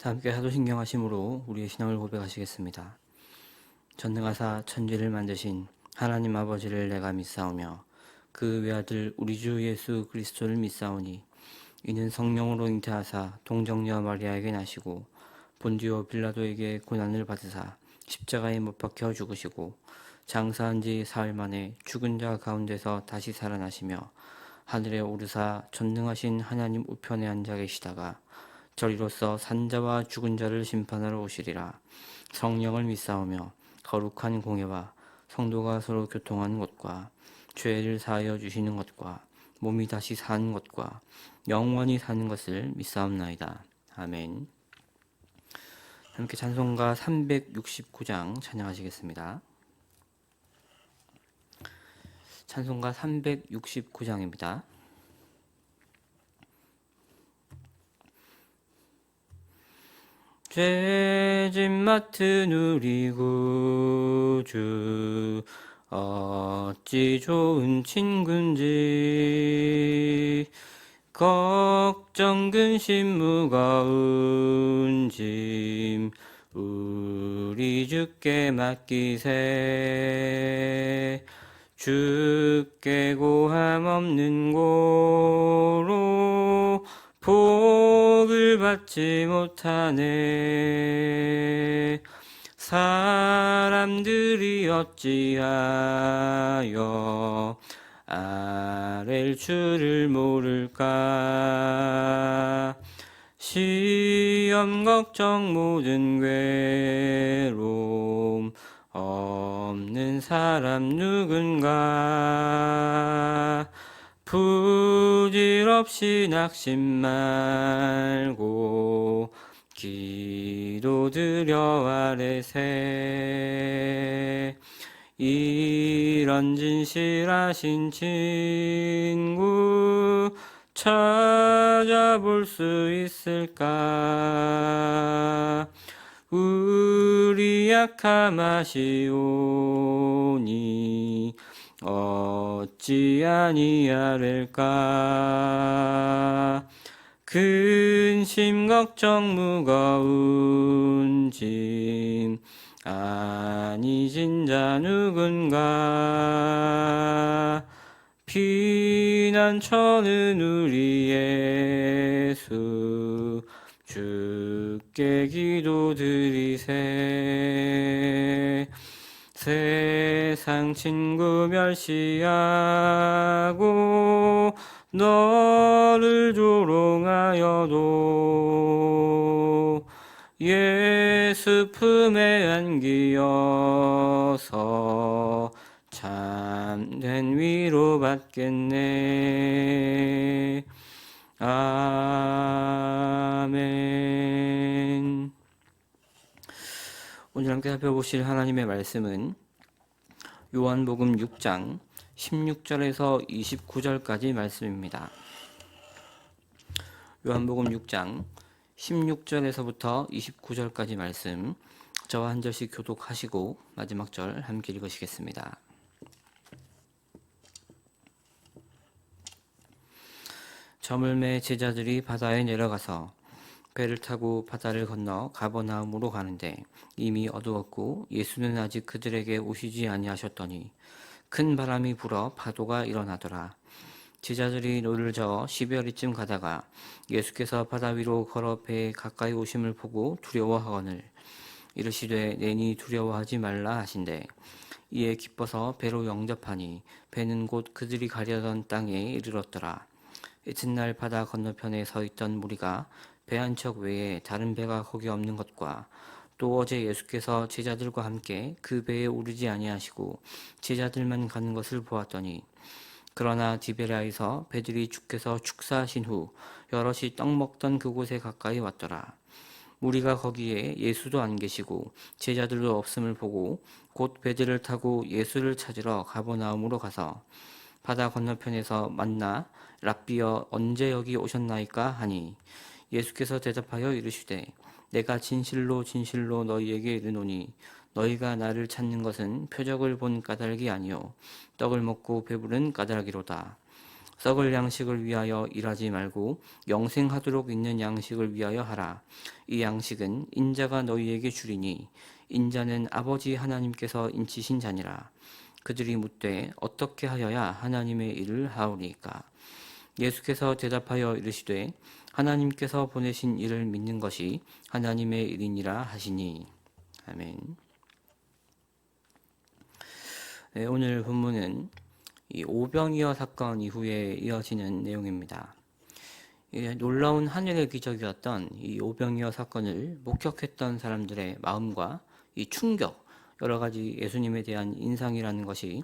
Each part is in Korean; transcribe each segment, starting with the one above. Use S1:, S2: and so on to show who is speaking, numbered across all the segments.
S1: 함께 사도신경하심으로 우리의 신앙을 고백하시겠습니다. 전능하사 천지를 만드신 하나님 아버지를 내가 믿사오며 그 외아들 우리 주 예수 그리스도를 믿사오니 이는 성령으로 잉태하사 동정녀 마리아에게 나시고 본디오 빌라도에게 고난을 받으사 십자가에 못 박혀 죽으시고 장사한 지 사흘 만에 죽은 자 가운데서 다시 살아나시며 하늘에 오르사 전능하신 하나님 우편에 앉아 계시다가 저리로서 산자와 죽은 자를 심판하러 오시리라. 성령을 믿사오며 거룩한 공예와 성도가 서로 교통하는 것과 죄를 사하여 주시는 것과 몸이 다시 사는 것과 영원히 사는 것을 믿사옵나이다. 아멘. 함께 찬송가 369장 찬양하시겠습니다. 찬송가 369장입니다. 죄짐 맡은 우리 구주 어찌 좋은 친군지 걱정 근심 무거운 짐 우리 주께 맡기세. 주께 고함 없는 고로 복을 받지 못하네. 사람들이 어찌하여 아랠 줄을 모를까. 시험 걱정 모든 괴로움 없는 사람 누군가. 부질없이 낙심 말고 기도드려 아뢰세. 이런 진실하신 친구 찾아볼 수 있을까. 우리 약함 아시오니 어찌 아니하릴까. 근심 걱정 무거운 짐 아니진 자 누군가. 피난처는 우리 예수 주께 기도드리세. 세상 친구 멸시하고 너를 조롱하여도 예수 품에 안기어서 참된 위로 받겠네. 아멘. 오늘 함께 살펴보실 하나님의 말씀은 요한복음 6장 16절에서 29절까지 말씀입니다. 요한복음 6장 16절에서부터 29절까지 말씀, 저와 한 절씩 교독하시고 마지막 절 함께 읽으시겠습니다. 저물매 제자들이 바다에 내려가서 배를 타고 바다를 건너 가버나움으로 가는데 이미 어두웠고 예수는 아직 그들에게 오시지 아니하셨더니 큰 바람이 불어 파도가 일어나더라. 제자들이 노를 저어 12여리쯤 가다가 예수께서 바다 위로 걸어 배에 가까이 오심을 보고 두려워하거늘 이르시되 내니 두려워하지 말라 하신대. 이에 기뻐서 배로 영접하니 배는 곧 그들이 가려던 땅에 이르렀더라. 이튿날 바다 건너편에 서 있던 무리가 배 한 척 외에 다른 배가 거기 없는 것과 또 어제 예수께서 제자들과 함께 그 배에 오르지 아니하시고 제자들만 가는 것을 보았더니, 그러나 디베랴에서 배들이 주께서 축사하신 후 여럿이 떡 먹던 그곳에 가까이 왔더라. 무리가 거기에 예수도 안 계시고 제자들도 없음을 보고 곧 배들을 타고 예수를 찾으러 가버나움으로 가서 바다 건너편에서 만나 랍비여 언제 여기 오셨나이까 하니, 예수께서 대답하여 이르시되 내가 진실로 진실로 너희에게 이르노니 너희가 나를 찾는 것은 표적을 본 까닭이 아니요 떡을 먹고 배부른 까닭이로다. 썩을 양식을 위하여 일하지 말고 영생하도록 있는 양식을 위하여 하라. 이 양식은 인자가 너희에게 주리니 인자는 아버지 하나님께서 인치신 자니라. 그들이 묻되 어떻게 하여야 하나님의 일을 하오리까? 예수께서 대답하여 이르시되 하나님께서 보내신 이를 믿는 것이 하나님의 일이니라 하시니. 아멘. 네, 오늘 본문은 이 오병이어 사건 이후에 이어지는 내용입니다. 놀라운 하늘의 기적이었던 이 오병이어 사건을 목격했던 사람들의 마음과 이 충격, 여러 가지 예수님에 대한 인상이라는 것이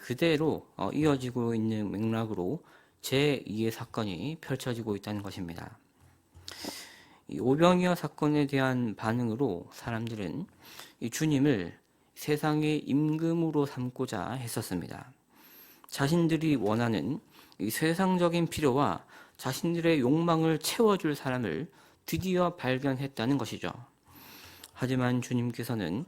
S1: 그대로 이어지고 있는 맥락으로 제2의 사건이 펼쳐지고 있다는 것입니다. 이 오병이어 사건에 대한 반응으로 사람들은 이 주님을 세상의 임금으로 삼고자 했었습니다. 자신들이 원하는 이 세상적인 필요와 자신들의 욕망을 채워줄 사람을 드디어 발견했다는 것이죠. 하지만 주님께서는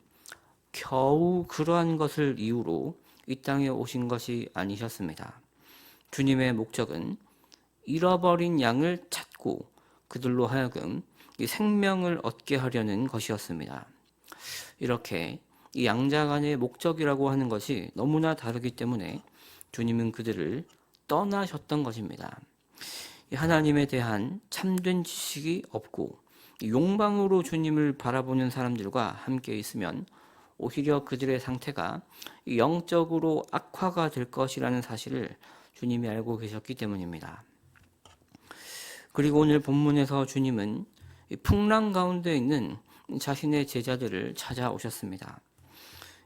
S1: 겨우 그러한 것을 이유로 이 땅에 오신 것이 아니셨습니다. 주님의 목적은 잃어버린 양을 찾고 그들로 하여금 이 생명을 얻게 하려는 것이었습니다. 이렇게 이 양자 간의 목적이라고 하는 것이 너무나 다르기 때문에 주님은 그들을 떠나셨던 것입니다. 하나님에 대한 참된 지식이 없고 욕망으로 주님을 바라보는 사람들과 함께 있으면 오히려 그들의 상태가 영적으로 악화가 될 것이라는 사실을 주님이 알고 계셨기 때문입니다. 그리고 오늘 본문에서 주님은 풍랑 가운데 있는 자신의 제자들을 찾아오셨습니다.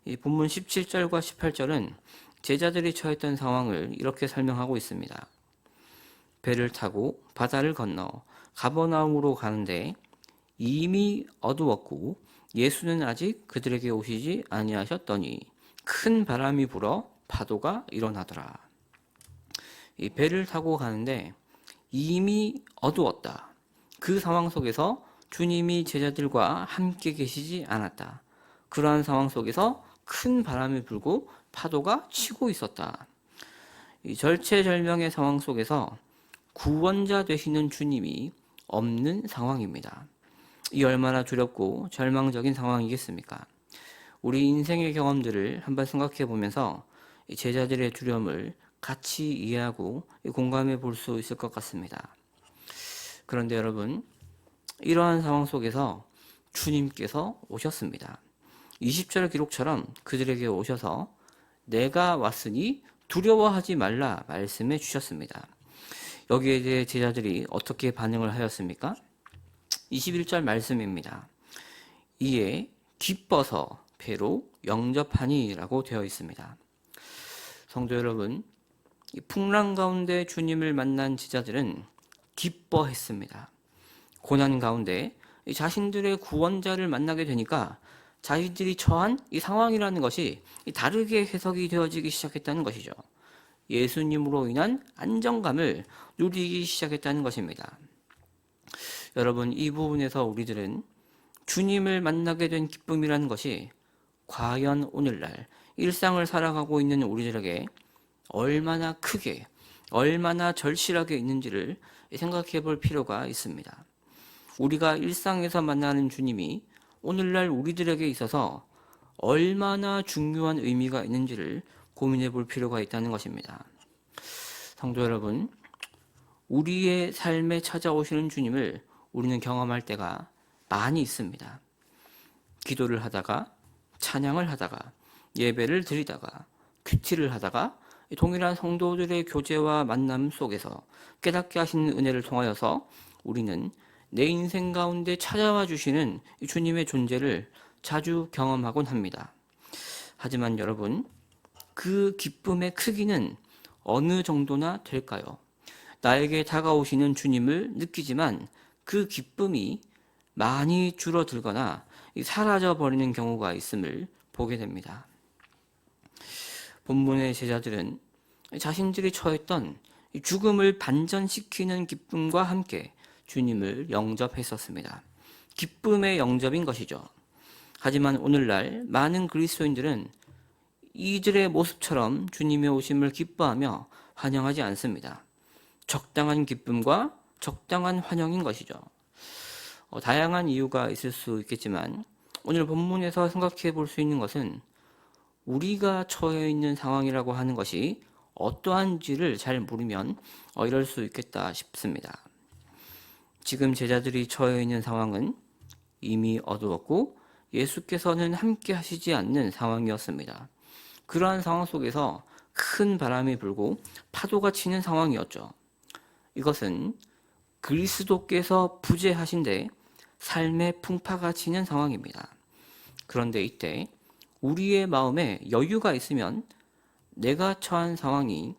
S1: 이 본문 17절과 18절은 제자들이 처했던 상황을 이렇게 설명하고 있습니다. 배를 타고 바다를 건너 가버나움으로 가는데 이미 어두웠고 예수는 아직 그들에게 오시지 아니하셨더니 큰 바람이 불어 파도가 일어나더라. 이 배를 타고 가는데 이미 어두웠다. 그 상황 속에서 주님이 제자들과 함께 계시지 않았다. 그러한 상황 속에서 큰 바람이 불고 파도가 치고 있었다. 이 절체절명의 상황 속에서 구원자 되시는 주님이 없는 상황입니다. 이 얼마나 두렵고 절망적인 상황이겠습니까? 우리 인생의 경험들을 한번 생각해 보면서 제자들의 두려움을 같이 이해하고 공감해 볼 수 있을 것 같습니다. 그런데 여러분, 이러한 상황 속에서 주님께서 오셨습니다. 20절 기록처럼 그들에게 오셔서 내가 왔으니 두려워하지 말라 말씀해 주셨습니다. 여기에 대해 제자들이 어떻게 반응을 하였습니까? 21절 말씀입니다. 이에 기뻐서 배로 영접하니라고 되어 있습니다. 성도 여러분, 이 풍랑 가운데 주님을 만난 제자들은 기뻐했습니다. 고난 가운데 자신들의 구원자를 만나게 되니까 자신들이 처한 이 상황이라는 것이 다르게 해석이 되어지기 시작했다는 것이죠. 예수님으로 인한 안정감을 누리기 시작했다는 것입니다. 여러분, 이 부분에서 우리들은 주님을 만나게 된 기쁨이라는 것이 과연 오늘날 일상을 살아가고 있는 우리들에게 얼마나 크게, 얼마나 절실하게 있는지를 생각해 볼 필요가 있습니다. 우리가 일상에서 만나는 주님이 오늘날 우리들에게 있어서 얼마나 중요한 의미가 있는지를 고민해 볼 필요가 있다는 것입니다. 성도 여러분, 우리의 삶에 찾아오시는 주님을 우리는 경험할 때가 많이 있습니다. 기도를 하다가, 찬양을 하다가, 예배를 드리다가, 큐티를 하다가, 동일한 성도들의 교제와 만남 속에서 깨닫게 하시는 은혜를 통하여서 우리는 내 인생 가운데 찾아와 주시는 주님의 존재를 자주 경험하곤 합니다. 하지만 여러분, 그 기쁨의 크기는 어느 정도나 될까요? 나에게 다가오시는 주님을 느끼지만 그 기쁨이 많이 줄어들거나 사라져버리는 경우가 있음을 보게 됩니다. 본문의 제자들은 자신들이 처했던 죽음을 반전시키는 기쁨과 함께 주님을 영접했었습니다. 기쁨의 영접인 것이죠. 하지만 오늘날 많은 그리스도인들은 이들의 모습처럼 주님의 오심을 기뻐하며 환영하지 않습니다. 적당한 기쁨과 적당한 환영인 것이죠. 다양한 이유가 있을 수 있겠지만 오늘 본문에서 생각해 볼 수 있는 것은 우리가 처해 있는 상황이라고 하는 것이 어떠한지를 잘 모르면 이럴 수 있겠다 싶습니다. 지금 제자들이 처해 있는 상황은 이미 어두웠고 예수께서는 함께 하시지 않는 상황이었습니다. 그러한 상황 속에서 큰 바람이 불고 파도가 치는 상황이었죠. 이것은 그리스도께서 부재하신데 삶의 풍파가 치는 상황입니다. 그런데 이때 우리의 마음에 여유가 있으면 내가 처한 상황이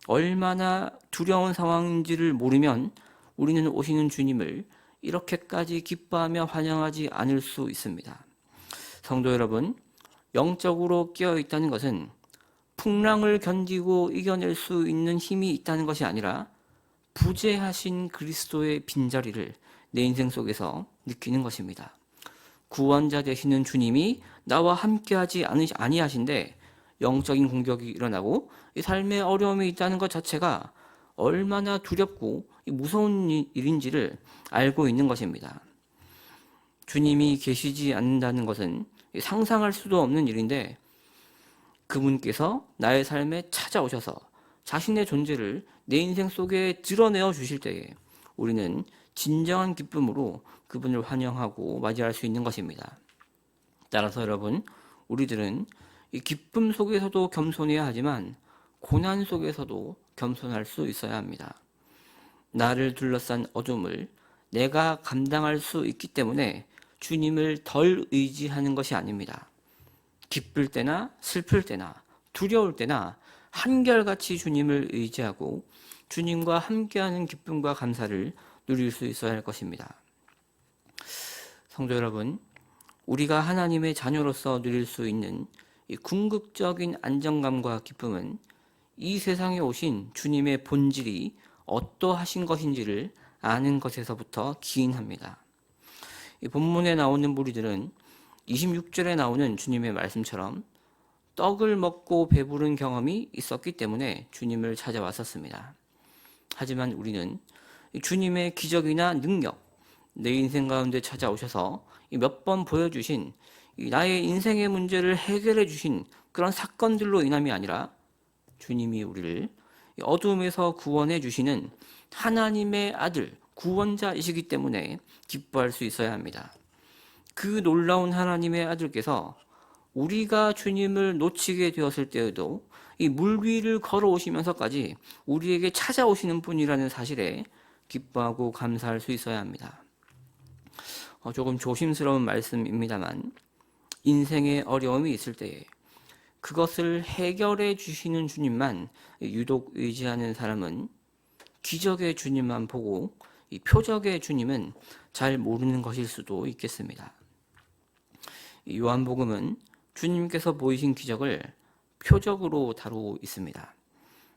S1: 얼마나 두려운 상황인지를 모르면 우리는 오시는 주님을 이렇게까지 기뻐하며 환영하지 않을 수 있습니다. 성도 여러분, 영적으로 깨어 있다는 것은 풍랑을 견디고 이겨낼 수 있는 힘이 있다는 것이 아니라 부재하신 그리스도의 빈자리를 내 인생 속에서 느끼는 것입니다. 구원자 되시는 주님이 나와 함께하지 아니하신데 영적인 공격이 일어나고 이 삶의 어려움이 있다는 것 자체가 얼마나 두렵고 무서운 일인지를 알고 있는 것입니다. 주님이 계시지 않는다는 것은 상상할 수도 없는 일인데 그분께서 나의 삶에 찾아오셔서 자신의 존재를 내 인생 속에 드러내어 주실 때에 우리는 진정한 기쁨으로 그분을 환영하고 맞이할 수 있는 것입니다. 따라서 여러분, 우리들은 이 기쁨 속에서도 겸손해야 하지만 고난 속에서도 겸손할 수 있어야 합니다. 나를 둘러싼 어둠을 내가 감당할 수 있기 때문에 주님을 덜 의지하는 것이 아닙니다. 기쁠 때나 슬플 때나 두려울 때나 한결같이 주님을 의지하고 주님과 함께하는 기쁨과 감사를 누릴 수 있어야 할 것입니다. 성도 여러분, 우리가 하나님의 자녀로서 누릴 수 있는 이 궁극적인 안정감과 기쁨은 이 세상에 오신 주님의 본질이 어떠하신 것인지를 아는 것에서부터 기인합니다. 이 본문에 나오는 무리들은 26절에 나오는 주님의 말씀처럼 떡을 먹고 배부른 경험이 있었기 때문에 주님을 찾아왔었습니다. 하지만 우리는 주님의 기적이나 능력, 내 인생 가운데 찾아오셔서 몇 번 보여주신 나의 인생의 문제를 해결해 주신 그런 사건들로 인함이 아니라 주님이 우리를 어둠에서 구원해 주시는 하나님의 아들, 구원자이시기 때문에 기뻐할 수 있어야 합니다. 그 놀라운 하나님의 아들께서 우리가 주님을 놓치게 되었을 때에도 이 물 위를 걸어오시면서까지 우리에게 찾아오시는 분이라는 사실에 기뻐하고 감사할 수 있어야 합니다. 조금 조심스러운 말씀입니다만 인생에 어려움이 있을 때에 그것을 해결해 주시는 주님만 유독 의지하는 사람은 기적의 주님만 보고 이 표적의 주님은 잘 모르는 것일 수도 있겠습니다. 요한복음은 주님께서 보이신 기적을 표적으로 다루고 있습니다.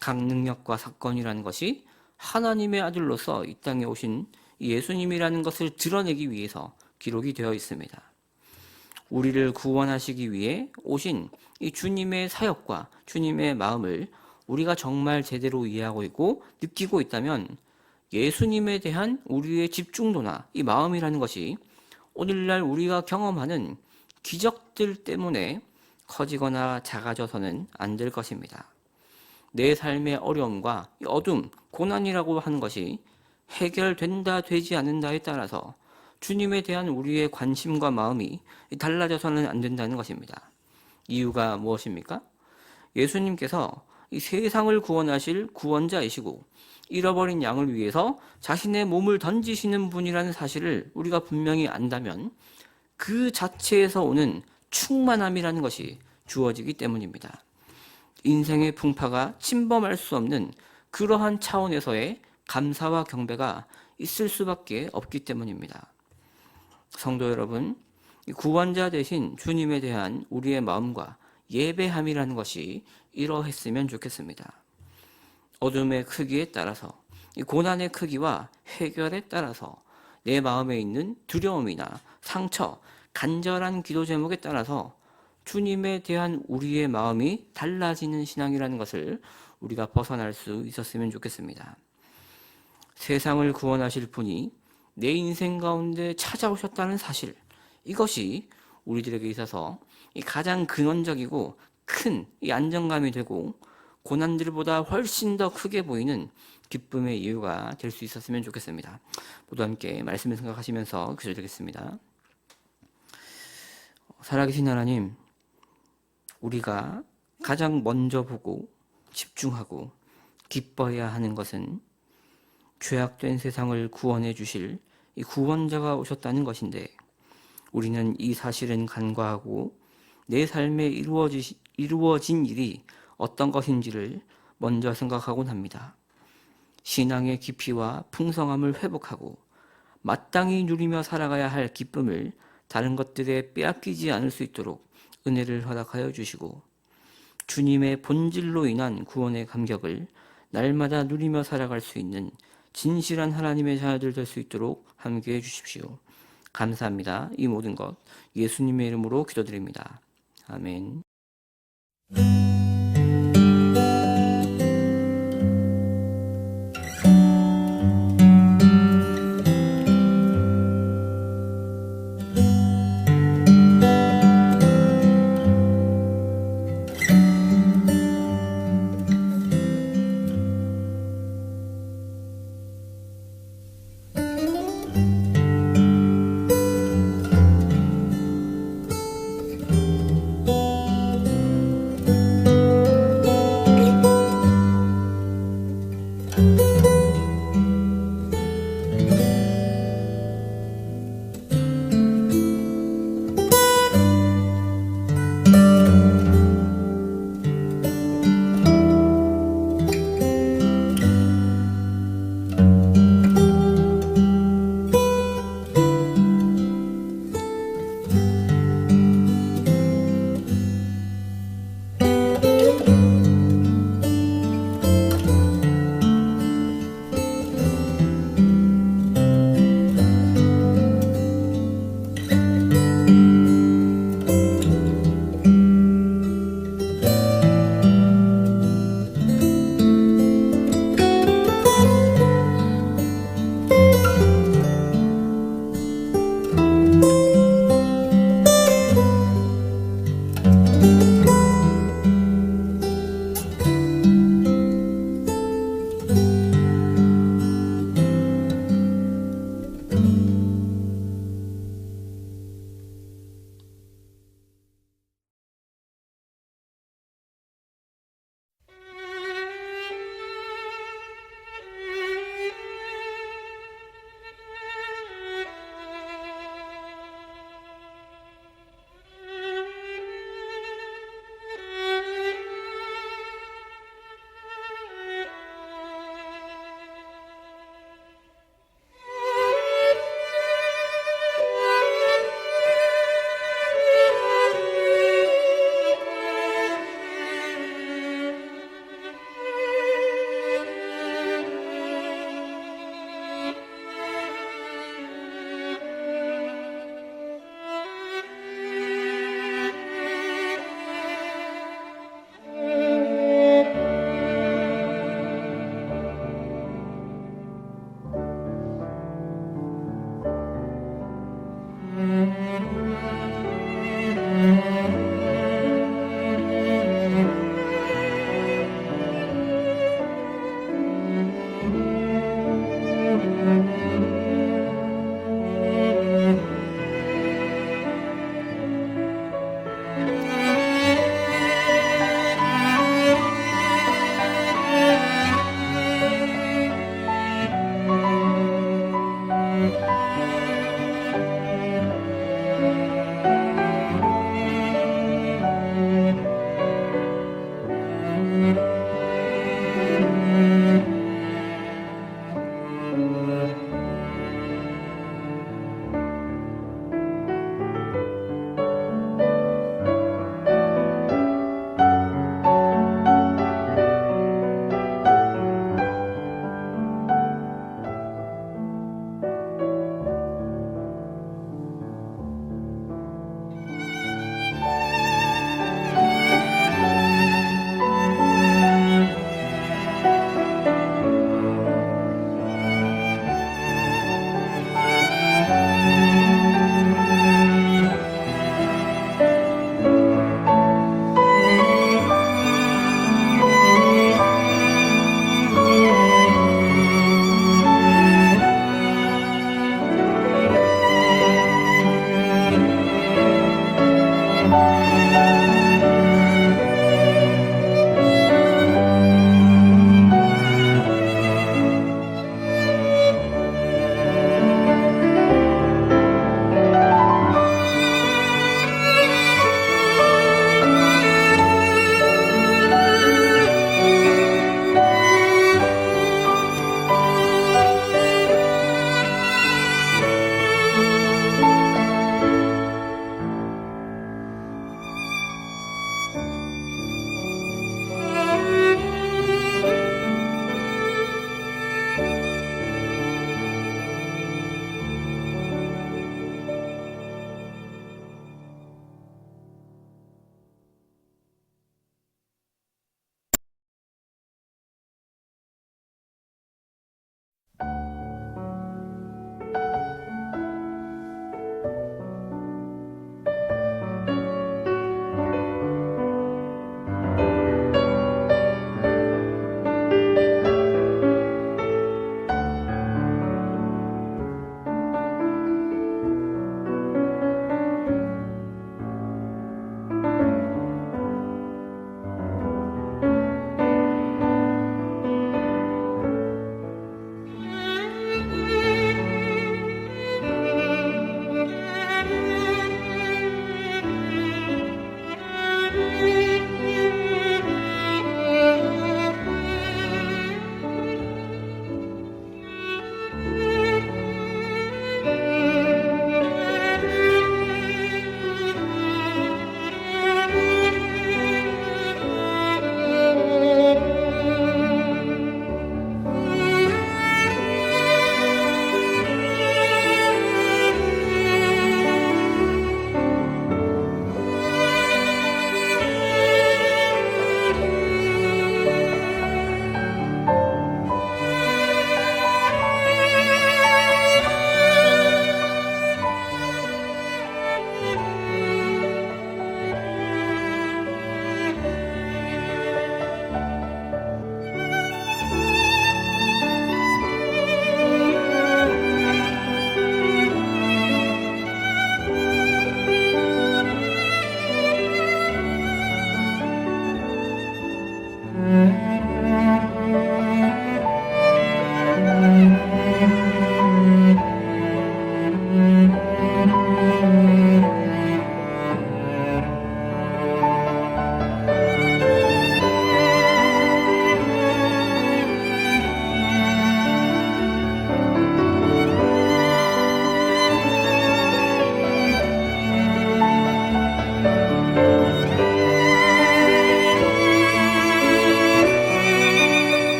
S1: 각 능력과 사건이라는 것이 하나님의 아들로서 이 땅에 오신 예수님이라는 것을 드러내기 위해서 기록이 되어 있습니다. 우리를 구원하시기 위해 오신 이 주님의 사역과 주님의 마음을 우리가 정말 제대로 이해하고 있고 느끼고 있다면 예수님에 대한 우리의 집중도나 이 마음이라는 것이 오늘날 우리가 경험하는 기적들 때문에 커지거나 작아져서는 안 될 것입니다. 내 삶의 어려움과 어둠, 고난이라고 하는 것이 해결된다, 되지 않는다에 따라서 주님에 대한 우리의 관심과 마음이 달라져서는 안 된다는 것입니다. 이유가 무엇입니까? 예수님께서 이 세상을 구원하실 구원자이시고 잃어버린 양을 위해서 자신의 몸을 던지시는 분이라는 사실을 우리가 분명히 안다면 그 자체에서 오는 충만함이라는 것이 주어지기 때문입니다. 인생의 풍파가 침범할 수 없는 그러한 차원에서의 감사와 경배가 있을 수밖에 없기 때문입니다. 성도 여러분, 구원자 되신 주님에 대한 우리의 마음과 예배함이라는 것이 이러했으면 좋겠습니다. 어둠의 크기에 따라서, 고난의 크기와 해결에 따라서 내 마음에 있는 두려움이나 상처, 간절한 기도 제목에 따라서 주님에 대한 우리의 마음이 달라지는 신앙이라는 것을 우리가 벗어날 수 있었으면 좋겠습니다. 세상을 구원하실 분이 내 인생 가운데 찾아오셨다는 사실, 이것이 우리들에게 있어서 가장 근원적이고 큰 이 안정감이 되고 고난들보다 훨씬 더 크게 보이는 기쁨의 이유가 될 수 있었으면 좋겠습니다. 모두 함께 말씀을 생각하시면서 기도드리겠습니다. 살아계신 하나님, 우리가 가장 먼저 보고 집중하고 기뻐해야 하는 것은 죄악된 세상을 구원해 주실 이 구원자가 오셨다는 것인데, 우리는 이 사실은 간과하고 내 삶에 이루어진 일이 어떤 것인지를 먼저 생각하곤 합니다. 신앙의 깊이와 풍성함을 회복하고 마땅히 누리며 살아가야 할 기쁨을 다른 것들에 빼앗기지 않을 수 있도록 은혜를 허락하여 주시고, 주님의 본질로 인한 구원의 감격을 날마다 누리며 살아갈 수 있는 진실한 하나님의 자녀들 될 수 있도록 함께해 주십시오. 감사합니다. 이 모든 것 예수님의 이름으로 기도드립니다. 아멘.